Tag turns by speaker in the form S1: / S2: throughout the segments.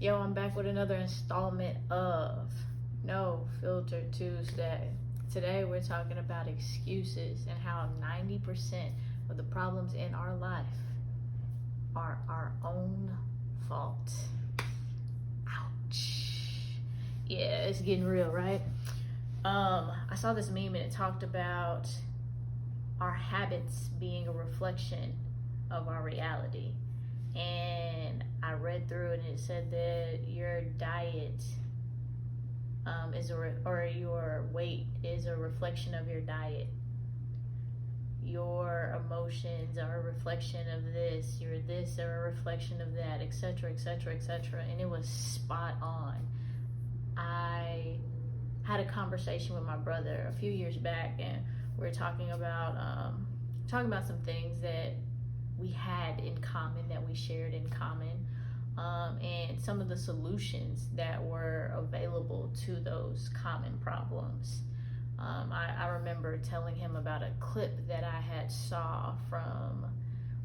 S1: Yo, I'm back with another installment of No Filter Tuesday. Today we're talking about excuses and how 90% of the problems in our life are our own fault. Ouch. Yeah, it's getting real, right? I saw this meme and it talked about our habits being a reflection of our reality. And I read through it and it said that your diet or your weight is a reflection of your diet. Your emotions are a reflection of this. Your this are a reflection of that, etc., etc., etc. And it was spot on. I had a conversation with my brother a few years back, and we were talking about some things that we had in common, that we shared in common, and some of the solutions that were available to those common problems. I remember telling him about a clip that I had saw from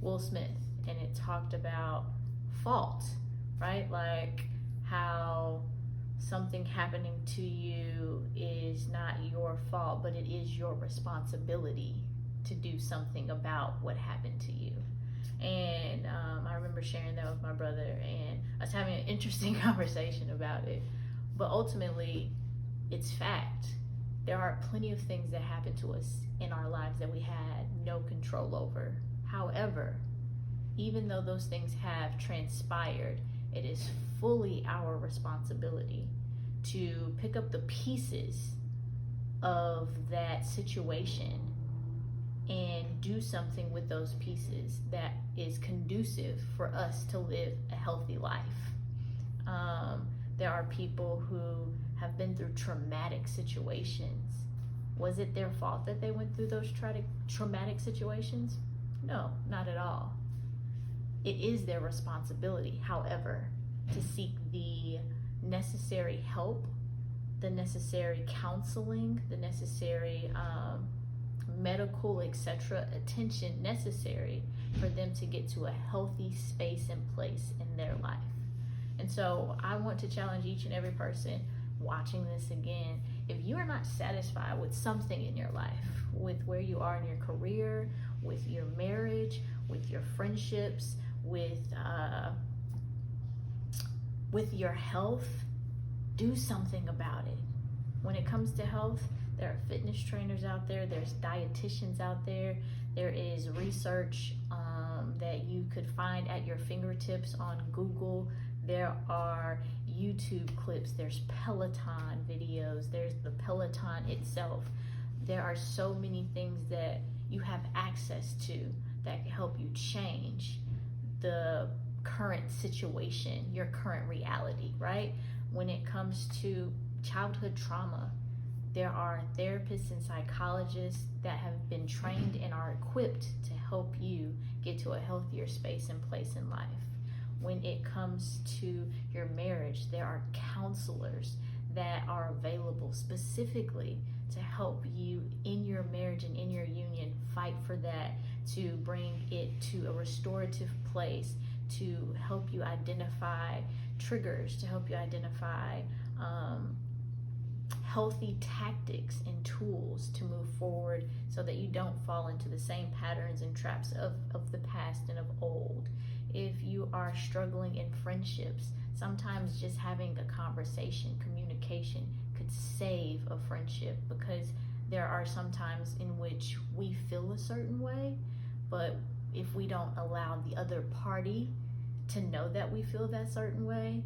S1: Will Smith, and it talked about fault, right? Like how something happening to you is not your fault, but it is your responsibility to do something about what happened to you. And I remember sharing that with my brother, and us having an interesting conversation about it. But ultimately, it's fact. There are plenty of things that happen to us in our lives that we had no control over. However, even though those things have transpired, it is fully our responsibility to pick up the pieces of that situation and do something with those pieces that is conducive for us to live a healthy life. There are people who have been through traumatic situations. Was it their fault that they went through those traumatic situations? No, not at all. It is their responsibility, however, to seek the necessary help, the necessary counseling, the necessary medical, etc. attention necessary for them to get to a healthy space and place in their life. And so I want to challenge each and every person watching this again. If you are not satisfied with something in your life, with where you are in your career, with your marriage, with your friendships, with your health, do something about it. When it comes to health, there are fitness trainers out there, there's dietitians out there, there is research that you could find at your fingertips on Google. There are YouTube clips, there's Peloton videos, there's the Peloton itself. There are so many things that you have access to that can help you change the current situation, your current reality, right? When it comes to childhood trauma, there are therapists and psychologists that have been trained and are equipped to help you get to a healthier space and place in life. When it comes to your marriage, there are counselors that are available specifically to help you in your marriage and in your union fight for that, to bring it to a restorative place, to help you identify triggers, to help you identify healthy tactics and tools to move forward so that you don't fall into the same patterns and traps of the past and of old. If you are struggling in friendships, sometimes just having a conversation, communication could save a friendship, because there are some times in which we feel a certain way, but if we don't allow the other party to know that we feel that certain way,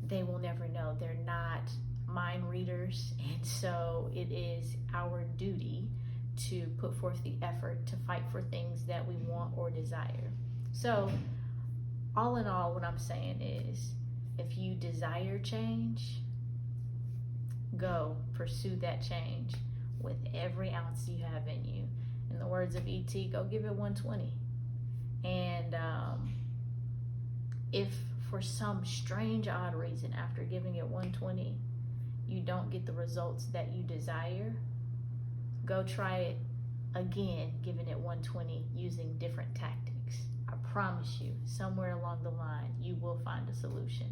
S1: they will never know. They're not mind readers, and so it is our duty to put forth the effort to fight for things that we want or desire. So all in all, what I'm saying is, if you desire change, go pursue that change with every ounce you have in you. In the words of E.T., go give it 120. And if for some strange odd reason after giving it 120 you don't get the results that you desire, go try it again, giving it 120 using different tactics. I promise you, somewhere along the line, you will find a solution.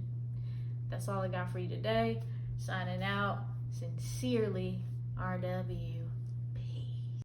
S1: That's all I got for you today. Signing out. Sincerely, RW.